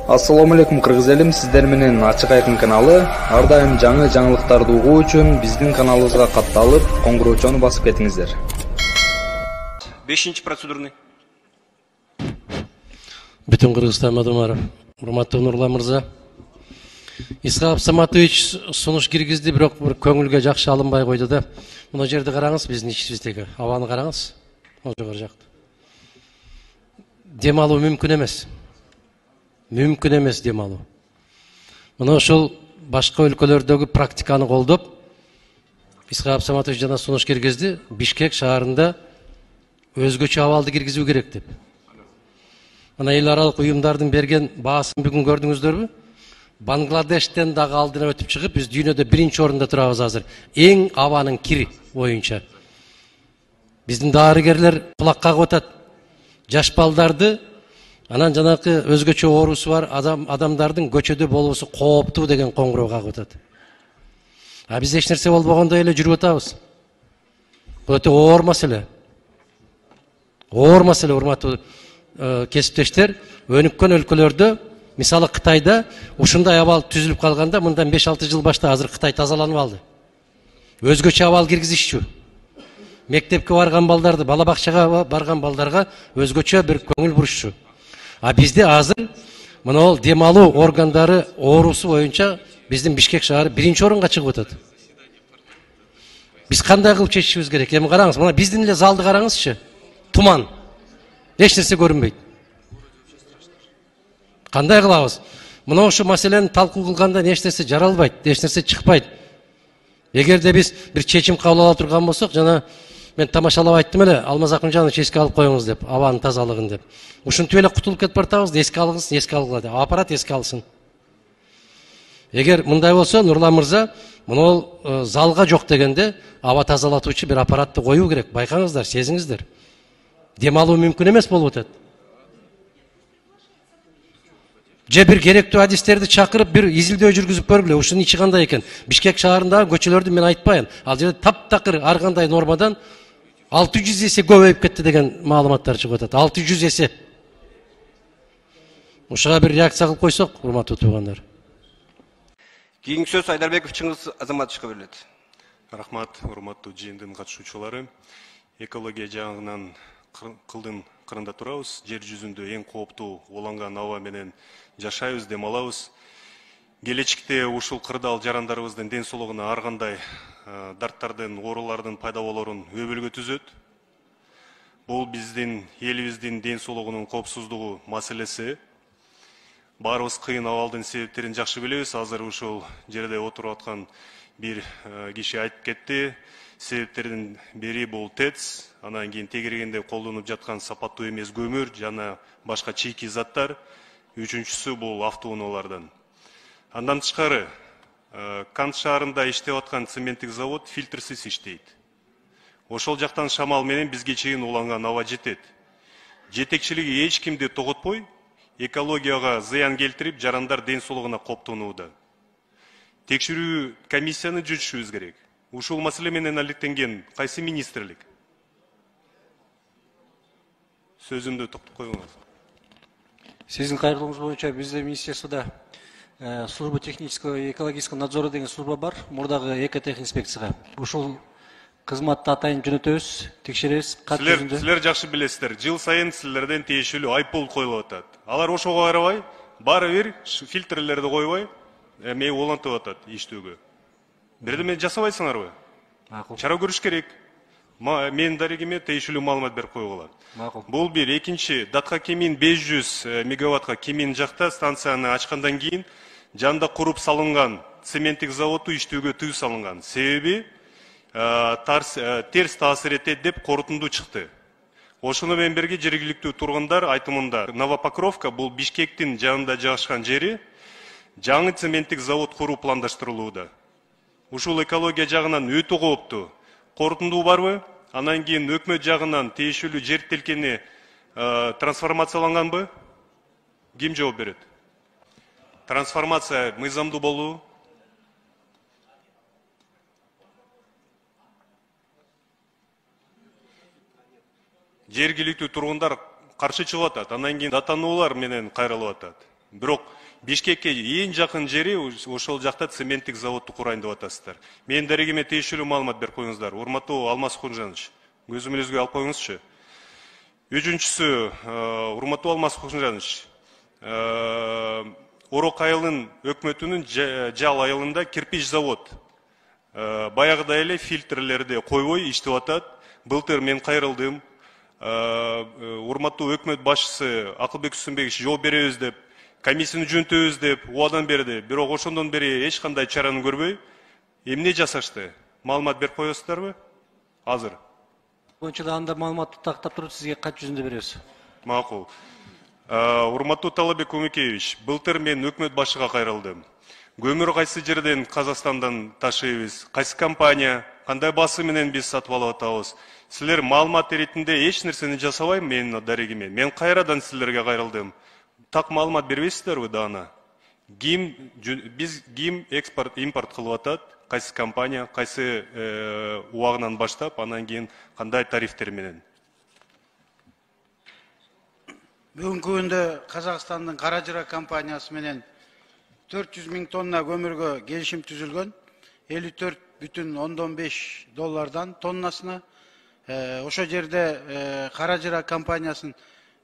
Ассаламу алейкум кыргыз элим, сиздер менен Ачык Айкын каналы. Ар дайым жаңы жаңылыктарды угуу үчүн биздин каналыбызга катталып, коңгуроочону басып кетиңиздер. 5-чи процедурный. Бүтүн Кыргызстан мадамары, урматтуу Нурлан мырза. Исхак Саматович сунуш киргизди, бирок бир көңүлгө жакшы алынбай койду да. Мына жерди караңыз, биздин ичибиздеги абаны караңыз. Ол жогору жакты. Дем алуу мүмкүн эмес. Мүмкүн эмес дем алуу. Мына ошол башка өлкөлөрдөгү практиканы колдоп, Исхак Саматович жана сунуш киргизди, Бишкек шаарында өзгөчө абалды киргизүү керек деп. Мына эл аралык уюмдардын берген баасын бүгүн көрдүңүздөрбү? Бангладештен дагы алдына өтүп чыгып, биз дүйнөдө 1-чи орунда турабыз азыр. Эң абанын кири боюнча. Биздин дарыгерлер кулак кагып атат. Жаш балдарды, анан жанакы өзгөчө оорусу бар адамдардын көчөдө болуусу кооптуу деген коңгуроо кагып атат. А биз эч нерсе болбогондой эле жүрүп атабыз. Бул өтө оор маселе. Оор маселе, урматтуу кесиптештер. Өнүккөн өлкөлөрдө, мисалы Кытайда ушундай абал түзүлүп калганда, мындан 5-6 жыл башта азыр Кытай тазаланып алды. Өзгөчө абал киргизишчү. Мектепке барган балдарды, бала бакчага барган балдарга өзгөчө бир көңүл бурушчу. А бизде азыр мына ол дем алуу органдары оорусу боюнча биздин Бишкек шаары 1-чи орунга чыгып атат. Биз кандай кылып чечишибиз керек? Эми караңыз, мына биздин эле залды караңызчы. Туман. Эч нерсе көрүнбөйт. Кандай кылабыз? Мына ошо маселени талкуу кылганда эч нерсе жаралбайт, эч нерсе чыкпайт. Эгерде биз бир чечим кабыл ала турган болсок, жана мен тамашалап айттым эле, Алмаз Акынжанович эске алып коюңуз деп, абанын тазалыгын деп. Ушинтип эле кутулуп кетип бартабыз, эске алыңыз, эске алгыла деп. Аппарат эске алсын. Эгер мындай болсо, Нурлан мырза, мына ол залга жок дегенде аба тазалатуучу бир аппаратты коюу керек. Байкаңыздар, сезиңиздер. Дем алуу мүмкүн эмес болуп атат. Же бир керектүү адистерди чакырып, бир изилдөө жүргүзүп көргүлө. Ушунун ичи кандай экен? Бишкек шаарындагы көчөлөрдү мен айтпайын. Ал жерде таптакыр ар кандай нормадан 600 эсе көбөйүп кетти деген маалыматтар чыгып атат. 600 эсе. Ушуга бир реакция кылып койсок, урматтуу туугандар. Кийинки сөз Айдарбеков Чыңгыз Азаматовичке берилет. Рахмат, урматтуу жыйындын катышуучулары. Экология жагынан кылдын кырында турабыз. Жер жүзүндө эң кооптуу уланган аба менен жашайбыз, дем алабыз. Келечекте ушул кырдаал жарандарыбыздын ден соолугуна ар кандай дарттардын, оорулардын пайда болорун өбөлгө түзөт. Бул биздин элибиздин ден соолугунун коопсуздугу маселеси. Баарыбыз кыйын абалдын себептерин жакшы билебиз. Азыр ушул жерде отуруп аткан бир киши айтып кетти. Себептердин бири бул ТЭЦ, анан кийин тегерегенде колдонуп жаткан сапаттуу эмес көмүр жана башка чийки заттар. Үчүнчүсү бул автоунаалардан. Андан тышкары Кант шаарында иштеп аткан цементтик завод фильтрсиз иштейт. Ошол жактан шамал менен бизге чейин уланган аба жетет. Жетекчилиги эч кимди тоготпой, экологияга зыян келтирип, жарандар ден соолугуна кооптонууда. Текшерүү комиссияны жүргүзүшүбүз керек. Ушул маселе менен алектенген кайсы министрлик? Сөзүмдү токтоп коюңуз. Сиздин кайрылууңуз боюнча бизде министерствода служба технического и экологического надзора деген служба бар, мурдагы экотехинспекцияга. Ушул кызматты атайын жөнөтөбүз, текшеребиз. Силер жакшы билесиздер, жыл сайын силерден тиешелүү айыппул коюлуп атат. Алар ошого карабай, баары бир фильтрлерди койбой, эми улантып атат иштөөгө. Бирдеме жасабайсыңарбы? Чара көрүш керек. Мен дарегиме тиешелүү маалымат берип койгула. Бул бир, экинчи, Датка Кемин 500 мегаваттка Кемин жакта станцияны ачкандан кийин жанда куруп салынган цементтик заводду иштөөгө тыюу салынган. Себеби терс таасир этет деп корутунду чыкты. Ошону менен бирге жергиликтүү тургундар айтымында Новопокровка бул Бишкектин жанында жайгашкан жери, жаңы цементтик завод куруу пландаштырылууда. Ушул экология жагынан өтө кооптуу. Корутунду барбы? Анан кийин өкмөт жагынан тиешелүү жер телкени трансформацияланганбы? Ким жооп берет? Трансформация мыйзамдуу болуу? Жергиликтүү тургундар каршы чыгып атат. Андан кийин даттануулар менен кайрылып атат. Бирок Бишкекке эң жакын жери ошол жакта цементтик заводду курайын деп атасыздар. Менин дарегиме тиешелүү маалымат берип коюңуздар. Урматтуу Алмаз Кожанович, көзүмүңүзгө алып коюңузчу. Үчүнчүсү, урматтуу Алмаз Кожанович, Орок айылынын өкмөтүнүн жал айылында кирпич завод баягыдай эле фильтрлерди койбой иштеп атат. Былтыр мен кайрылдым. Урматтуу өкмөт башчысы Акылбек Үсүнбекович жооп беребиз деп, комиссияны жөнтөбүз деп убадан берди. Бирок ошондон бери эч кандай чараны көрбөй, эмне жасашты? Маалымат берип коесуздарбы? Азыр. Боюнча да анда маалыматты тактап туруп сизге кат жүзүндө беребиз. Макул. Урматтуу Талабек Умекеевич, былтыр мен өкмөт башчыга кайрылдым. Көмүр кайсы жерден Казакстандан ташыйбыз? Кайсы компания, кандай басы менен биз сатып алып атабыз? Силер маалымат иретинде эч нерсени жасабайм менин дарегиме. Мен кайрадан силерге кайрылдым. Так маалымат бербейсиздерби даана? Биз ким экспорт, импорт кылып атат? Кайсы компания, кайсы убагынан баштап, анан кийин кандай тарифтер менен? Бүгүнкү күндө Казакстандын Каражыра компаниясы менен 400 000 тонна көмүргө келишим түзүлгөн. $54,5 тоннасына. Ошо жерде Каражыра компаниясынын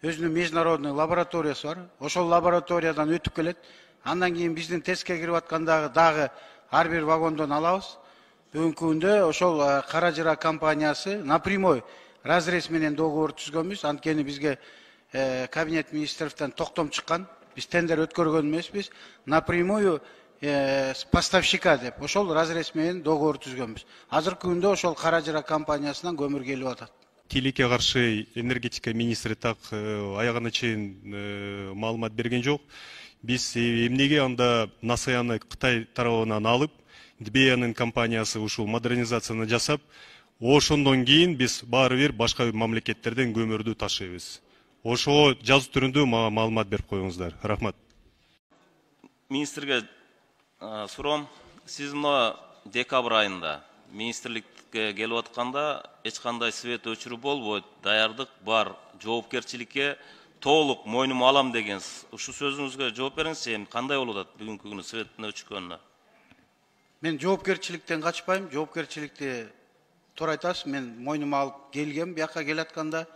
өзүнүн международный лабораториясы бар. Ошол лабораториядан өтүп келет. Андан кийин биздин тестке кирип аткандагы дагы ар бир вагондон алабыз. Бүгүнкү күндө ошол Каражыра компаниясы напрямой разрез менен договор түзгөнбүз. Анткени бизге кабинет министрликтен токтом чыккан. Биз тендер өткөргөн эмеспиз. Напрямую с поставщика деп ошол разрез менен договор түзгөнбүз. Азыркы күндө ошол Каражыра компаниясынан көмүр келип атат. Тилекке каршы энергетика министри так аягына чейин маалымат берген жок. Биз эмнеге анда Насаяны Кытай тарабынан алып, Дбеянын компаниясы ушул модернизацияны жасап, ошондон кийин биз баары бир башка мамлекеттерден көмүрдү ташыйбыз. Ошого жазуу түрүндө маалымат берип коюңуздар. Рахмат. Министрге суром, сиз мына декабрь айында министрликке келип атканда эч кандай свет өчүрүү болбойт, даярдык бар, жоопкерчиликке толук мойнума алам дегенсиз. Ушу сөзүңүзгө жооп бериңиз, эми кандай болуп атат бүгүнкү күнү светтин өчкөнүнө? Мен жоопкерчиликтен качпайм, жоопкерчиликти туура айтасыз. Мен мойнума алып келгем бияка келатканда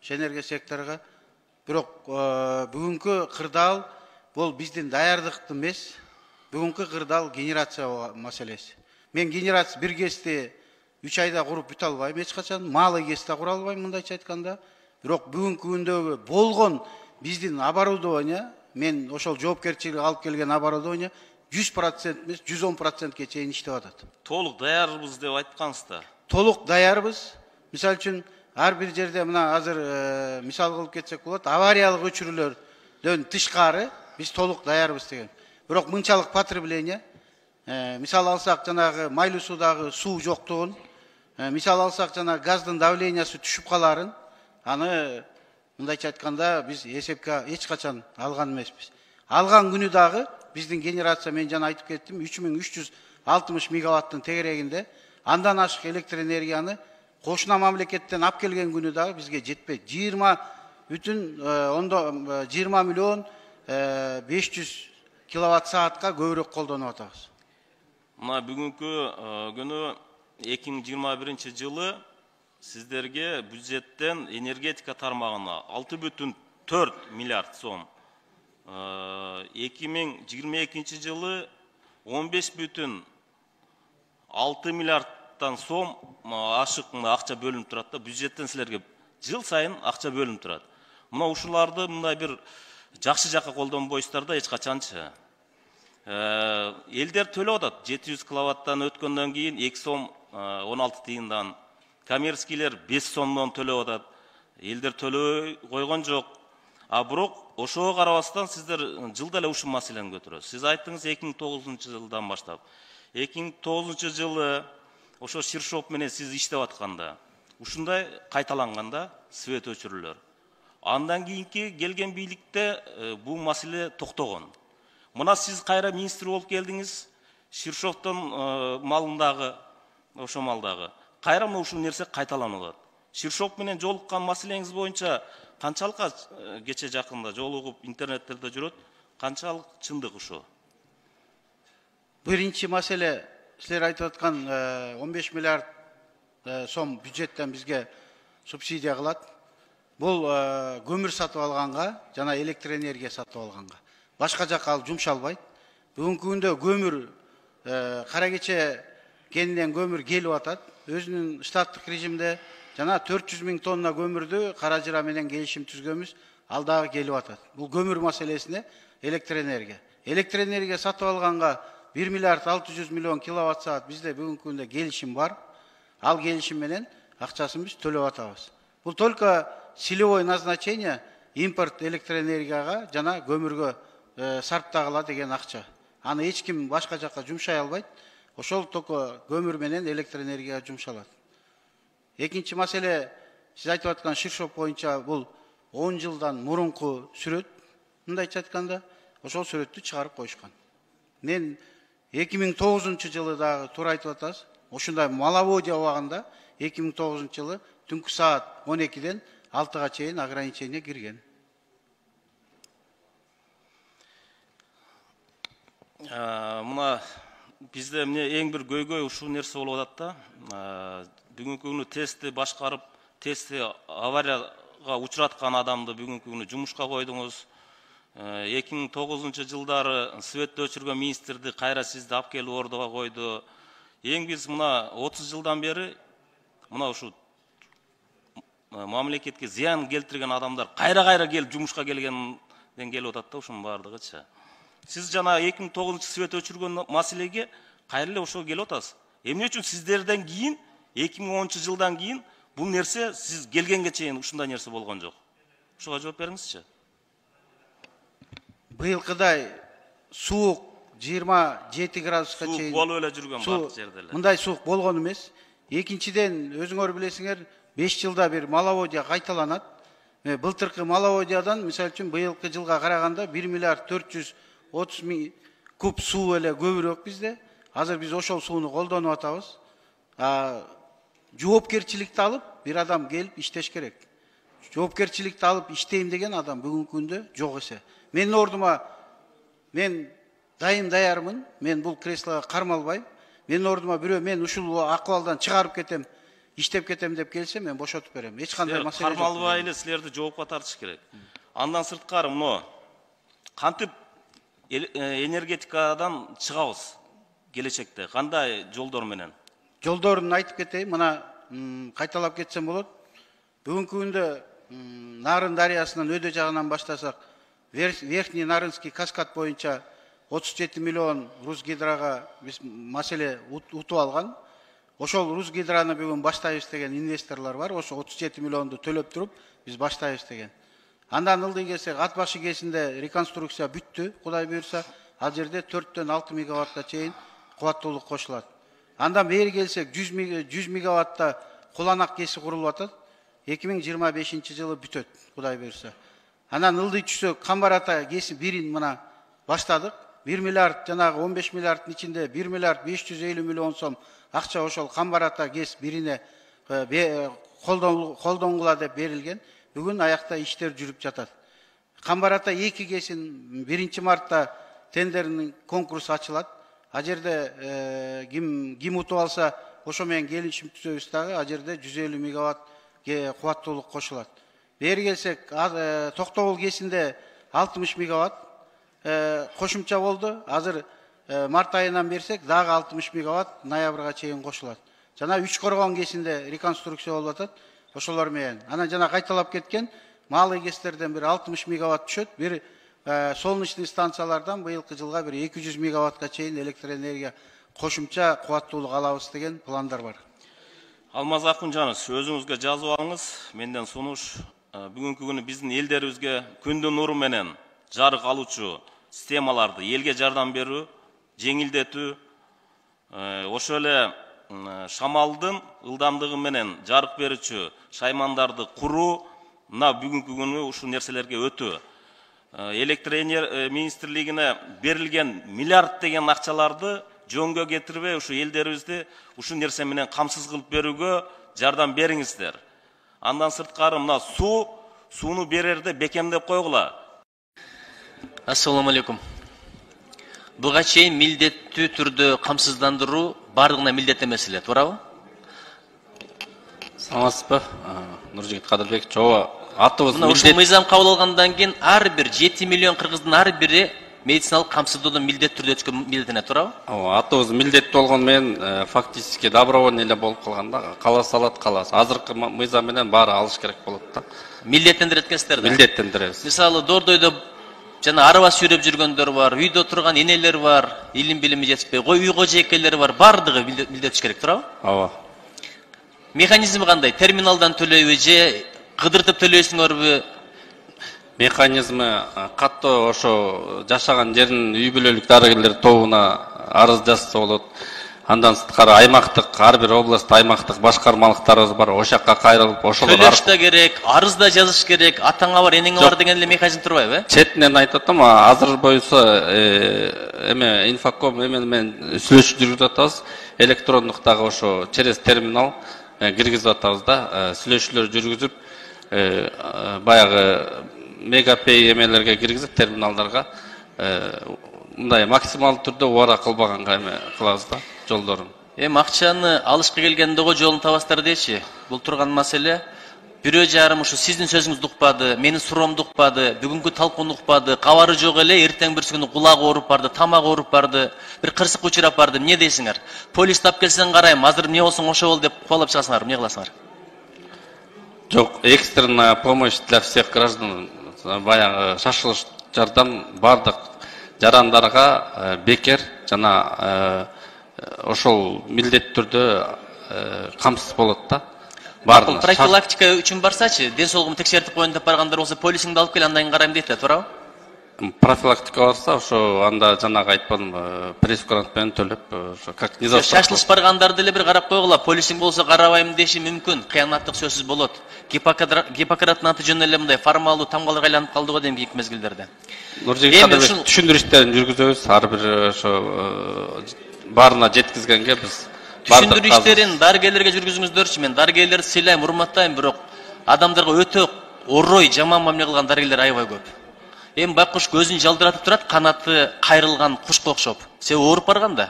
энергия секторуга. Бирок бүгүнкү кырдаал бул биздин даярдыктын эмес, бүгүнкү кырдаал генерация маселеси. Мен генерация бир кести 3 айда куруп бүтө албайм эч качан, малый кесте кура албайм мындайча айтканда. Бирок бүгүнкү күндөгү болгон биздин оборудование, мен ошол жоопкерчилик алып келген оборудование 100% эмес, 110%ке чейин иштеп атат. Толук даярбыз деп айткансыз да. Толук даярбыз. Мисалы үчүн ар бир жерде мына азыр мисал кылып кетсек болот, авариялык өчүрүүлөрдөн тышкары биз толук даярбыз деген. Бирок мынчалык потребление, мисал алсак жанагы майлуу суудагы суу жоктугун, мисал алсак жанагы газдын давлениясы түшүп каларын, аны мындайча айтканда биз эсепке эч качан алган эмеспиз. Алган күнү дагы биздин генерация, мен жана айтып кеттим, 3360 мегаваттын тегерегинде андан ашык электр энергияны кошуна мамлекеттен алып келген күнү дагы бизге жетпейт. 20 миллион 500 киловатт саатка көбүрөөк колдонуп атабыз. Мына бүгүнкү күнү 2021 жылы сиздерге бюджеттен энергетика тармагына 6,4 миллиард сом, 2022 жылы 15,6 миллиардтан сом ашык акча бөлүнүп турат да, бюджеттен силерге жыл сайын акча бөлүнүп турат. Мына ушуларды мындай бир жакшы жакка колдонбойсуздар да эч качанчы. Элдер төлөп атат, 700 киловаттан өткөндөн кийин 2 сом 16 тыйындан, коммерческийлер 5 сомдон төлөп атат. Элдер төлөй койгон жок. А бирок ошого карабастан сиздер жылда эле ушул маселени көтөрөсүз. Сиз айттыңыз 2009 жылдан баштап. 2009 жылы ошо Ширшов менен сиз иштеп атканда, ушундай кайталанганда свет өчүрүүлөр. Андан кийинки келген бийликте бул маселе токтогон. Мына сиз кайра министр болуп келдиңиз, Ширшовдун малындагы, ошо малдагы. Кайра мына ушул нерсе кайталанып атат. Ширшов менен жолуккан маселеңиз боюнча канчалык кече жакында жолугуп интернеттерде жүрөт, Канчалык чындык ушул? Birinci mesele sizler айтып аткан 15 миллиард сом бюджеттен бизге субсидия кылат. Бул көмүр сатып алганга жана электр энергия сатып алганга. Башка жакка ал жумшалбайт. Бүгүнкү күндө көмүр кара кече кенинен көмүр келип атат. Өзүнүн штаттык режимде жана 400 000 тонна көмүрдү Кара Жыра менен келишим түзгөнбүз. Ал дагы келип атат. Бул көмүр маселесине электр энергия. Электр энергия сатып алганга 1 миллиард 600 миллион киловатт саат bizde бүгүнкү күндө келишим бар. Ал келишим менен акчасын биз төлөп атабыз. Бул только целевое назначение импорт электроэнергияга жана көмүргө сарптагыла деген акча. Аны эч ким башка жакка жумшай албайт. Ошол только көмүр менен электроэнергияга жумшалат. Экинчи маселе, сиз айтып аткан Ширшоп боюнча бул 10 жылдан мурунку сүрөт. Мындайча айтканда, ошол сүрөттү чыгарып коюшкан. Мен 2009 жылы дагы туура айтып атасыз. Ошундай маловодье убагында 2009 жылы түнкү саат 12ден 6га чейин ограничение кирген. Мына бизде эмне эң бир көйгөй ушул нерсе болуп атат да. Бүгүнкү күнү тестти башкарып, тестти аварияга учураткан адамды бүгүнкү күнү жумушка койдуңуз. 2009 жылдары светтти өчүргөн министрди кайра сизди алып келип ордого койду. Эң биз мына 30 жылдан бери мына ушу мамлекетке зыян келтирген адамдар кайра келип жумушка келгенден келип атат да ушунун баардыгычы. Сиз жана 2009 свет өчүргөн маселеге кайра эле ошол келип атасыз. Эмне үчүн сиздерден кийин 2010 жылдан кийин бул нерсе сиз келгенге чейин ушундай нерсе болгон жок? Ушуга жооп бериңизчи. Быйылкыдай суук 27 градуска чейин суук болуп эле жүргөн бардык жерде эле. Мындай суук болгон эмес. Экинчиден өзүңөр билесиңер 5 жылда бир маловодье кайталанат. Былтыркы маловодьядан мисалы үчүн быйылкы жылга караганда 1 миллиард 430 000 куб суу эле көбүрөөк бизде. Азыр биз ошол сууну колдонуп атабыз. Жоопкерчиликти алып бир адам келип иштеш керек. Жоопкерчиликти алып иштейм деген адам бүгүнкү күндө жок эсе. Менин ордума мен дайым даярмын. Мен бул креслого кармалбайм. Менин ордума бирөө мен ушул акыбалдан чыгарып кетем, иштеп кетем деп келсе, мен бошотуп берем. Эч кандай маселе жок. Кармалбай эле силерди жоопко тартыш керек. Андан сырткары мына кантип энергетикадан чыгабыз келечекте? Кандай жолдор менен? Жолдорун айтып кетейин. Мына кайталап кетсем болот. Бүгүнкү күндө Нарын дарыясынан өдө жагынан баштасак, Верхний Нарынский каскад боюнча 37 миллион Русгидрога биз маселе утуп алган. Ошол Русгидроны бүгүн баштайбыз деген инвесторлор бар. Ошо 37 миллионду төлөп туруп биз баштайбыз деген. Андан ылдый келсек, Ат башы кесинде реконструкция бүттү, Кудай буйрса. Ал жерде 4-төн 6 мегаваттка чейин кубаттуулук кошулат. Андан бери келсек, 100 мегаватта Куланак кеси курулуп атат. 2025 жылы бүтөт, Кудай буйрса. Анан ылдый түшсөк, Камбар ата кеси бирин мына баштадык. 1 миллиард жанагы 15 миллиарддын ичинде 1 миллиард 550 миллион сом акча ошол Камбар ата кес бирине колдонгула деп берилген. Бүгүн аякта иштер жүрүп жатат. Камбар ата 2 кесин 1 мартта тендердин конкурсу ачылат. А жерде ким утуп алса, ошо менен келишим түзөбүз дагы. А жерде 150 мегаватт кубаттуулук кошулат. Бери келсек, Токтогул кесинде 60 мегаватт кошумча болду. Азыр март айынан берсек, дагы 60 мегаватт ноябрга чейин кошулат. Жана 3 коргон кесинде реконструкция болуп атат. Ошолор менен. Анан жана кайталап кеткен малый кестерден бир 60 мегаватт түшөт. Бир солнечный станциялардан быйылкы жылга бир 200 мегаваттка чейин электроэнергия кошумча кубаттуулук алабыз деген пландар бар. Алмаз Акунжанов, өзүңүзгө жазып алыңыз. Менден сунуш. Бүгүнкү күнү биздин элдерибизге күндүн нуру менен жарык алуучу системаларды элге жардам берүү, жеңилдетүү, ошо эле шамалдын ылдамдыгы менен жарык берүүчү шаймандарды куруу, мына бүгүнкү күнү ушул нерселерге өтүү. Электр министрлигине берилген миллиард деген акчаларды жөнгө кетирбей, ушу элдерибизди ушул нерсе менен камсыз кылып берүүгө жардам бериңиздер. Андан сырткары мына сууну берерде бекемдеп койгула. Ассаламу алейкум. Буга чейин милдеттүү түрдө камсыздандыруу бардыгына милдеттүү маселе, туурабы? Саламатсызбы? Нуржигит Кадырбек, чоо атыбыз мына ушул мыйзам кабыл алгандан кийин ар бир 7 миллион кыргыздын ар бири медициналык камсыздоодон милдеттүү түрдө өткөн милдетине, туурабы? атыбыз милдеттүү болгону менен фактически добровольный эле болуп калганда каласа алат, каласа. Азыркы мыйзам менен баары алыш керек болот да. Милдеттендирет экенсиздер да. Милдеттендиребиз. Мисалы Дордойдо жана араба сүйрөп жүргөндөр бар, үйдө турган энелер бар, илим билими жетишпей, үй кожойкелери бар, бардыгы милдеттиш керек, туурабы? Ооба. Механизми кандай? Терминалдан төлөйбү же кыдыртып төлөйсүңөрбү? Механизми каттоо ошо жашаган жеринин үй бүлөлүк дарыгерлер тобуна арыз жазса болот. Андан сырткары аймактык, ар бир област аймактык башкармалыктарыбыз бар. Ошол жакка кайрылып, ошолор төлөш да керек, арыз да жазыш керек, атаңа бар, энеңе бар деген эле механизм турбайбы? Четинен айтып атам, азыр боюнча эме инфоком менен сүйлөшүп жүргүзүп атабыз. Электрондуктагы ошо через терминал киргизип атабыз да. Сүйлөшүүлөр жүргүзүп, баягы мегапей эмелерге киргизип терминалдарга мындай максималдуу түрдө убара кылбаганга эме кылабыз да жолдорун. Акчаны алышка келгендего жолун табастар дечи. Бул турган маселе. Бирөө жарым ушу сиздин сөзүңүздү укпады, менин суроомду укпады, бүгүнкү талкууну укпады, кабары жок эле, эртең бирси күнү кулагы ооруп барды, тамагы ооруп барды, бир кырсык учурап барды. Эмне дейсиңер? Полис тап келсең карайм, азыр эмне болсоң ошо бол деп кубалап чыгасыңар, эмне кыласыңар? Жок, экстренная помощь для всех граждан, баягы шашылыш жардам бардык жарандарга бекер жана ошол милдеттүү түрдө камсыз болот да. Бардык профилактика үчүн барсачы, ден соолугумду текшертип коеюн деп баргандар болсо, полисиңди алып кел, андан кийин карайм дейт да, туурабы? Профилактика барса, ошо анда жанагы айтпадым, пресс-курант менен төлөп, ошо как не за шашылыш баргандарды эле бир карап койгула, полисиң болсо карабайм деши мүмкүн, кыянаттык сөзсүз болот. Гиппократтын аты жөнү эле мындай формалдуу тамгаларга айланып калды го дейм кийинки мезгилдерде. Нуржигит Кадырбек, түшүндүрүштөрүн жүргүзөбүз, ар бир ошо баарына жеткизгенге биз түшүндүрүү иштерин дарыгерлерге жүргүзүңүздөрчү. Мен дарыгерлерди сыйлайм, урматтайм, бирок адамдарга өтө орой, жаман мамиле кылган дарыгерлер аябай көп. Байкуш көзүн жалдыратып турат, канаты кайрылган кушка окшоп. Себеби ооруп барганда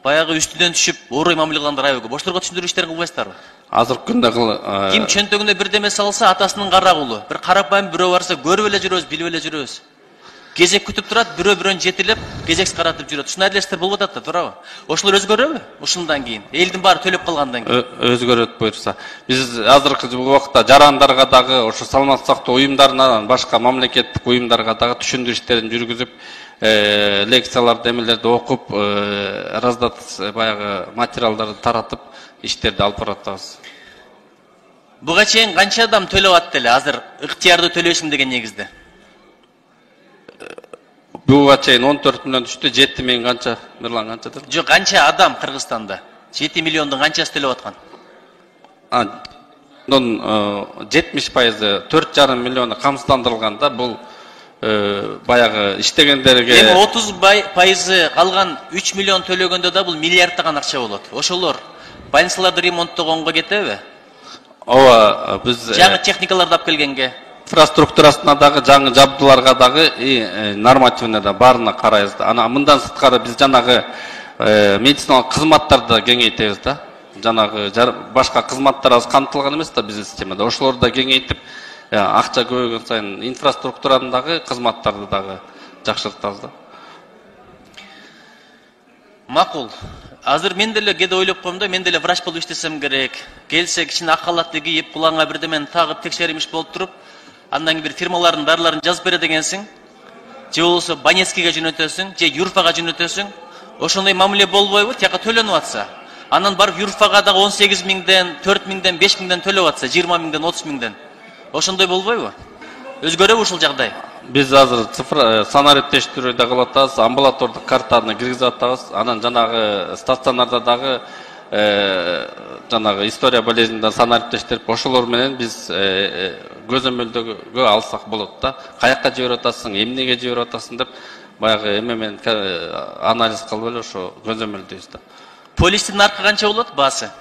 баягы үстүнөн түшүп орой мамиле кылгандар аябай көп. Ошолорго түшүндүрүү иштерин кылбайсыздарбы? Азыркы күндө ким чөнтөгүнө бирдеме салса, атасынын карагулу. Бир карапайым бирөө барса, көрүп эле жүрөбүз, билип эле жүрөбүз. Кезек күтүп турат, бирөө-бирөөнү жетилеп, кезексиз каратып жүрөт. Ушундай элестер болуп атат да, туурабы? Ошолор өзгөрөбү? Ушундан кийин, элдин баары төлөп калгандан кийин. Өзгөрөт буйрса. Биз азыркы убакытта жарандарга дагы, ошо саламаттык сактоо уюмдарына, башка мамлекеттик уюмдарга дагы түшүндүрүү иштерин жүргүзүп, лекцияларды, эмелерди окуп, раздат баягы материалдарды таратып, иштерди алып баратабыз. Буга чейин канча адам төлөп атты эле, азыр ыктыярдуу төлөйсүң деген негизде? Буга чейин 14 миллион түштү, 7 миң канча, Мирлан канчадыр? Жок, канча адам Кыргызстанда? 7 миллиондун канчасы төлөп аткан? 70%, 4,5 миллиону камсыздандырылган да, бул баягы иштегендерге. 30% калган 3 миллион төлөгөндө да бул миллиардтаган акча болот. Ошолор больницаларды ремонттогонго кетеби? Ооба, биз жаңы техникаларды алып келгенге, инфраструктурасына дагы, жаңы жабдууларга дагы, нормативине да баарына карайбыз да. Ана мындан сырткары биз жанагы медициналык кызматтарды кеңейтебиз да. Жанагы башка кызматтарыбыз камтылган эмес да биздин системада. Ошолорду да кеңейтип, акча көбөйгөн сайын инфраструктуранын дагы, кызматтарды дагы жакшыртабыз да. Макул. Азыр мен деле кээде ойлоп коем да, мен деле врач болуп иштесем керек. Келсе кичине ак халатты кийип, кулаңа бирдемени тагып текшеримиш болуп туруп, андан кийин бир фирмалардын дарыларын жазып берет экенсиң, же болбосо Банецкийге жөнөтөсүң, же Юрфага жөнөтөсүң. Ошондой мамиле болбойбу? Тияка төлөнүп атса. Анан барып Юрфага дагы 18 миңден, 4 миңден, 5 миңден төлөп атса, 20 миңден, 30 миңден. Ошондой болбойбу? Өзгөрөбү ушул жагдай? Биз азыр санариптештирүүдө кылып атабыз, амбулатордук картаны киргизип атабыз. Анан жанагы стационарда дагы жанагы история болезниnden санариптештирип, ошолор менен биз көзөмөлдөгө алсак болот да. Каякка жиберип атасың, эмнеге жиберип атасың деп баягы эме менен анализ кылып эле ошо көзөмөлдөйбүз да. Полистин наркы канча болот баасы?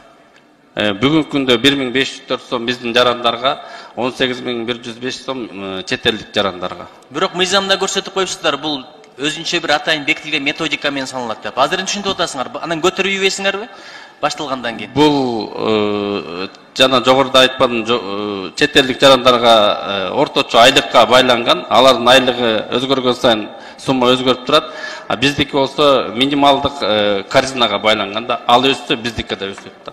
Бүгүнкү күндө 1504 сом биздин жарандарга, 18105 сом чет элдик жарандарга. Бирок мыйзамда көрсөтүп коюпсуздар, бул өзүнчө бир атайын бекитилген методика менен саналат деп. Азыр түшүнүп атасыңар, анан көтөрүп ийбейсиңерби? Башталгандан кийин. Бул жана жогоруда айткан чет элдик жарандарга орточо айлыкка байланган, алардын айлыгы өзгөргөн сайын сумма өзгөрүп турат. А биздики болсо минималдык корзинага байланган да, ал өссө биздики да өсөт да.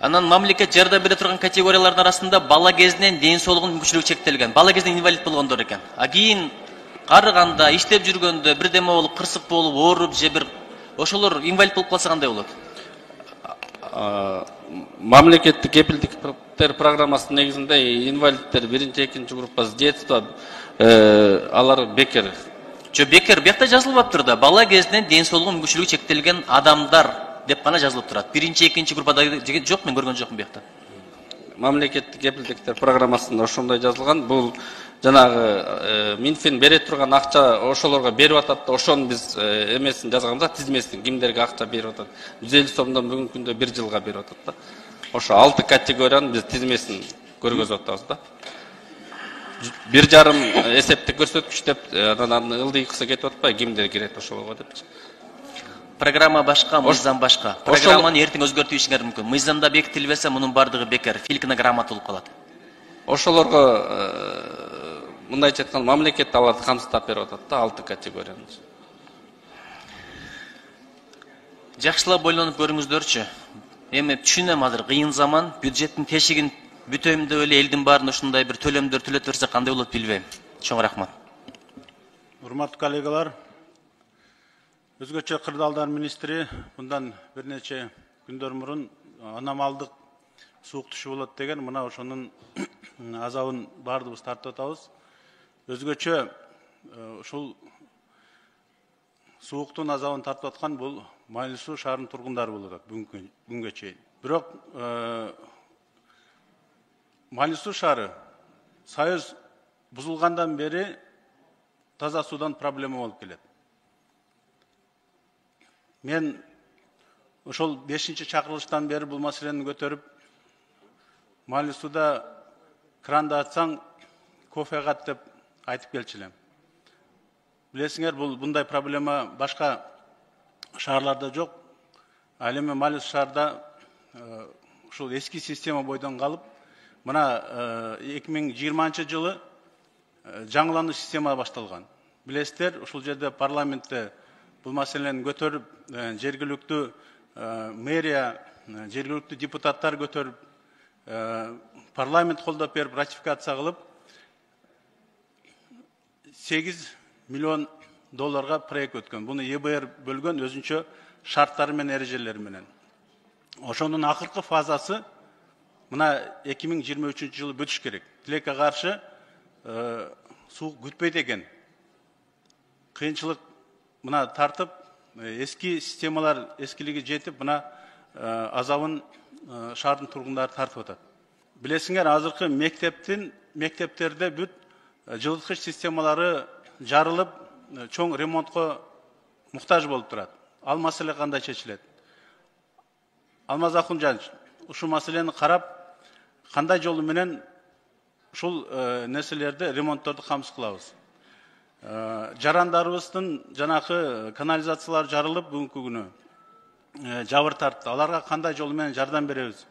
Анан мамлекет жардам бере турган категориялардын арасында бала кезинен ден соолугунун мүмкүнчүлүгү чектелген, бала кезинен инвалид болгондор экен. А кийин карыганда, иштеп жүргөндө бирдеме болуп, кырсык болуп, ооруп же бир ошолор инвалид болуп калса кандай болот? Мамлекеттик кепилдиктер программасынын негизинде инвалидтер 1-2 группасы детство алар бекер. Бекер биякта жазылбаптыр да, бала кезинен ден соолугу мүмкүнчүлүгү чектелген адамдар деп гана жазылып турат. 1-2 группада жок, мен көргөн жокмун биякта. Мамлекеттик кепилдиктер программасында ошондой жазылган. Бул жанагы Минфин бере турган акча ошолорго берип атат да, ошону биз эмесин жазганбыз, тизмесин кимдерге акча берип атат. 150 сомдон бүгүнкү күндө 1 жылга берип атат да. Ошо 6 категориянын биз тизмесин көргөзүп атабыз да. 1,5 эсептик көрсөткүч деп, анан ылдыйкысы кетип атпайбы, кимдер кирет ошолго депчи. Программа башка, мыйзам башка. Программаны эртең өзгөртүшүңөр мүмкүн. Мыйзамда бекитилбесе, мунун бардыгы бекер, филкина грамота болуп калат. Ошолорго мындайча айтканда мамлекет аларды камсыздап берип атат да, 6 категорияны. Жакшылап ойлонуп көрүңүздөрчү. Эми түшүнөм, азыр кыйын заман, бюджеттин тешигин бүтөм деп эле элдин баарын ушундай бир төлөмдөр төлөтүп берсе кандай болот билбейм. Чоң рахмат. Урматтуу коллегалар, өзгөчө кырдаалдар министри мындан бир нече күндөр мурун аномалдык суук түшү болот деген мына ошонун азабын баардыгыбыз тартып атабыз. Өзгөчө ушул сууктун азабын тартып аткан бул Майлуу Суу шаарынын тургундары болуп атат бүгүнгө чейин. Бирок Майлуу Суу шаары Союз бузулгандан бери таза суудан проблема болуп келет. Мен ошол 5-чакырылыштан бери бул маселени көтөрүп, Майлуу Сууда кранды ачсаң кофе кат деп айтып келчү элем. Билесиңер, бул мындай проблема башка шаарларда жок. Ал эми Майлуу Суу шаарда ушул эски система бойдон калып, мына 2020 жылы жаңылануу система башталган. Билесиздер, ушул жерде парламентте бул маселени көтөрүп, жергиликтүү мэрия, жергиликтүү депутаттар көтөрүп, парламент колдоп берип, ратификация кылып, $8 миллион проект өткөн. Буну ЕБР бөлгөн өзүнчө шарттары менен эрежелери менен. Ошонун акыркы фазасы мына 2023 жылы бүтүш керек. Тилекке каршы суу күтпөйт экен. Кыйынчылык мына тартып, эски системалар эскилиги жетип, мына азабын шаардын тургундары тартып атат. Билесиңер, азыркы мектептерде бүт жылыткыч системалары жарылып, чоң ремонтко муктаж болуп турат. Ал маселе кандай чечилет? Алмаз Акунжанович, ушул маселени карап, кандай жолу менен ушул нерселерди, ремонтторду камсыз кылабыз? Жарандарыбыздын жанакы канализациялар жарылып бүгүнкү күнү жабыр тартты. Аларга кандай жол менен жардам беребиз?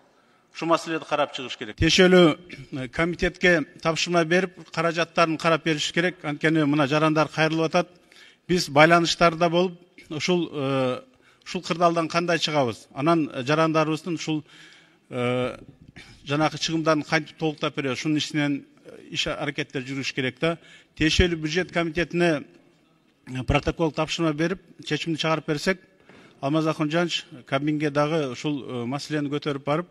Ушул маселени карап чыгыш керек. Тиешелүү комитетке тапшырма берип, каражаттарын карап бериш керек. Анткени мына жарандар кайрылып атат. Биз байланыштарда болуп, ушул кырдаалдан кандай чыгабыз? Анан жарандарыбыздын ушул жанакы чыгымдарын кантип толуктап беребиз? Ушунун ишинен иш аракеттер жүрүш керек да. Тиешелүү бюджет комитетине протокол тапшырма берип, чечимди чыгарып берсек, Алмаз Акунжанович Кабминге дагы ушул маселени көтөрүп барып,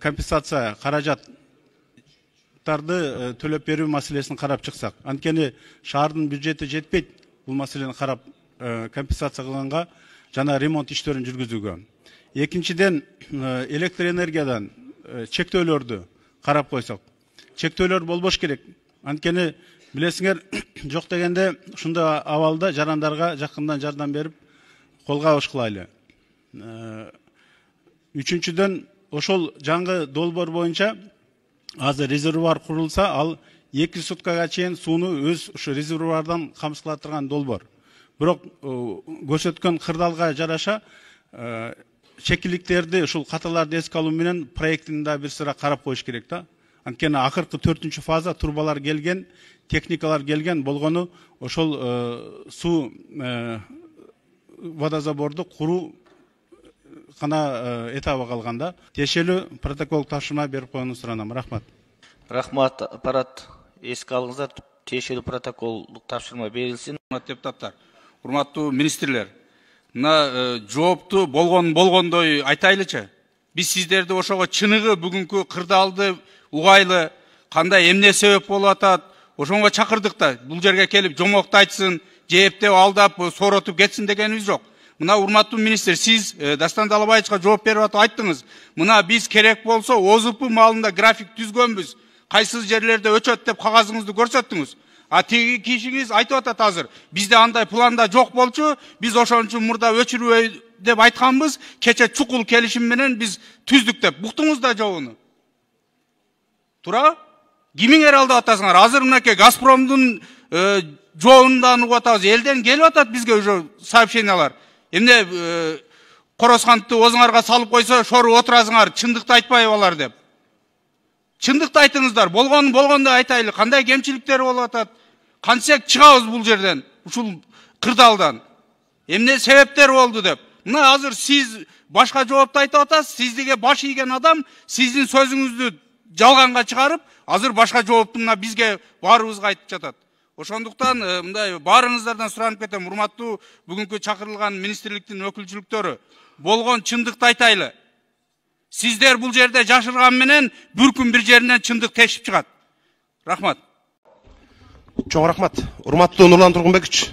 компенсация каражаттарды төлөп берүү маселесин карап чыксак. Анткени шаардын бюджети жетпейт бул маселени карап компенсация кылганга жана ремонт иштерин жүргүзүүгө. Экинчиден, электр энергиядан чектөөлөрдү карап койсок. Чектөөлөр болбош керек. Анткени билесиңер, жок дегенде ушундай абалда жарандарга жакындан жардам берип, колго алыш кылайлы. Üçüncüden ошол жаңы долбоор боюнча азыр резервуар курулса, ал 2 суткага чейин сууну өз ушу резервуардан камсыз турган долбоор. Бирок көрсөткөн кырдаалга жараша чекиликтерди, ушул каталарды эске алуу менен проектин да бир сыра карап коюш керек да. Анткени акыркы 4-чү фаза турбалар келген, техникалар келген болгону ошол суу водозаборду куруу гана этабы калганда. Тиешелүү протокол тапшырма берип коюуну суранам. Рахмат. Рахмат, аппарат эске алыңыздар. Тиешелүү протоколдук тапшырма берилсин. Депутаттар, урматтуу министрлер, мына жоопту болгондой айтайлычы. Биз сиздерди ошого чыныгы бүгүнкү кырдаалды угайлы кандай эмне себеп болуп атат, ошонго чакырдык да. Бул жерге келип жомокту айтсын, жээптеп алдап, сооротуп кетсин дегенибиз жок. Мына урматтуу министр, сиз Дастан Далабаевичке жооп берип атып айттыңыз. Мына биз керек болсо ОЗП маалында график түзгөнбүз. Кайсы жерлерде өчөт деп кагазыңызды көрсөттүңүз. А тиги кишиңиз айтып атат азыр. Бизде андай планда жок болчу, биз ошон үчүн мурда өчүрбөй деп айтканбыз. Кече чукул келишим менен биз түздүк деп. Буктуңуз да жообуну. Тура? Кимиңер алдап атасыңар? Азыр мынакей Газпромдун жообундан угуп атабыз. Элден келип атат бизге уже сообщениялар. Эмне короскантты өзүңөргө салып койсо, шору отурасыңар, чындыкты айтпайбы алар деп. Чындыкты айтыңыздар, болгондой айтайлы, кандай кемчиликтери болуп атат, кантсек чыгабыз бул жерден, ушул кырдаалдан. Эмне себептер болду деп. Мына азыр сиз башка жоопту айтып атасыз, сиздиге баш ийген адам сиздин сөзүңүздү жалганга чыгарып, азыр башка жоопту мына бизге баарыбызга айтып жатат. Ошондуктан мындай баарыңыздардан суранып кетем, урматтуу бүгүнкү чакырылган министрликтин өкүлчүлүктөрү, болгон чындыкты айтайлы. Сиздер бул жерде жашырган менен бир күн бир жеринен чындык тешип чыгат. Рахмат. Чоң рахмат. Урматтуу Нурлан Тургунбекович,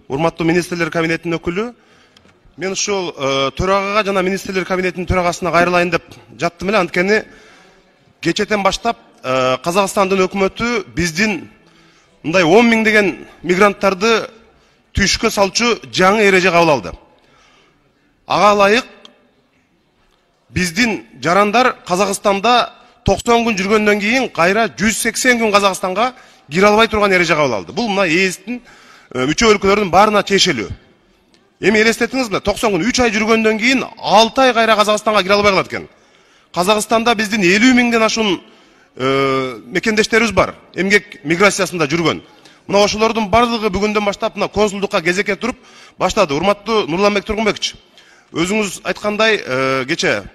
урматтуу министрлер кабинетинин өкүлү, мен ушул төрагага жана министрлер кабинетинин төрагасына кайрылайын деп жаттым эле, анткени кечетен баштап Казакстандын өкмөтү биздин мындай 10 миң деген мигранттарды түшкө салчу жаңы эреже кабыл алды. Ага ылайык биздин жарандар Казакстанда 90 күн жүргөндөн кийин кайра 180 күн Казакстанга кире албай турган эреже кабыл алды. Бул мына ээстин мүчө өлкөлөрдүн баарына тиешелүү. Эми элестетиңиз, 90 күн 3 ай жүргөндөн кийин 6 ай кайра Казакстанга кире албай калат экен. Казакстанда биздин 50 миңден ашуун мекендештерибиз бар, эмгек миграциясында жүргөн. Мына ошолордун бардыгы бүгүндөн баштап мына консулдукка кезекке туруп баштады. Урматтуу Нурланбек Тургунбекович, өзүңүз айткандай, кече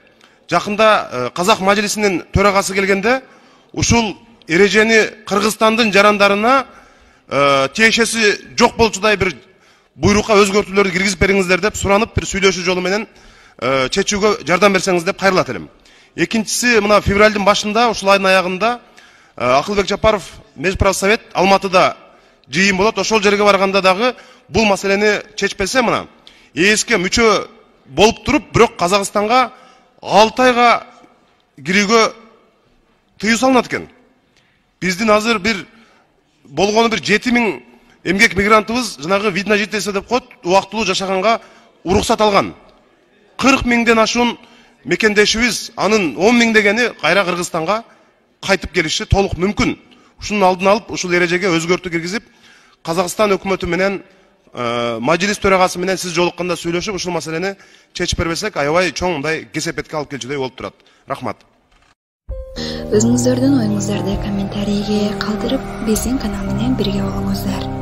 жакында Казак мажлисинин төрагасы келгенде ушул эрежени Кыргызстандын жарандарына тиешеси жок болчудай бир буйрукка өзгөртүүлөрдү киргизип бериңиздер деп суранып, бир сүйлөшүү жолу менен чечүүгө жардам берсеңиз деп кайрылат элем. Экинчиси, мына февралдын башында, ушул айдын аягында Акылбек Жапаров Межправсовет Алматыда жыйын болот. Ошол жерге барганда дагы бул маселени чечпесе, мына ээске мүчө болуп туруп, бирок Казакстанга 6 айга кирүүгө тыюу салынат экен. Биздин азыр бир болгону бир 7 миң эмгек мигрантыбыз жанагы вид на жительство деп коет, убактылуу жашаганга уруксат алган. 40 миңден ашуун мекендешибиз, анын 10 миң дегени кайра Кыргызстанга кайтып келиши толук мүмкүн. Ушунун алдын алып, ушул эрежеге өзгөртүү киргизип, Казакстан өкмөтү менен мажлис төрагасы менен сиз жолукканда сүйлөшүп, ушул маселени чечип бербесек, аябай чоң мындай кесепетке алып келчүдөй болуп турат. Рахмат. Өзүңүздөрдүн оюңуздарды комментарийге калтырып, биздин канал менен бирге болуңуздар.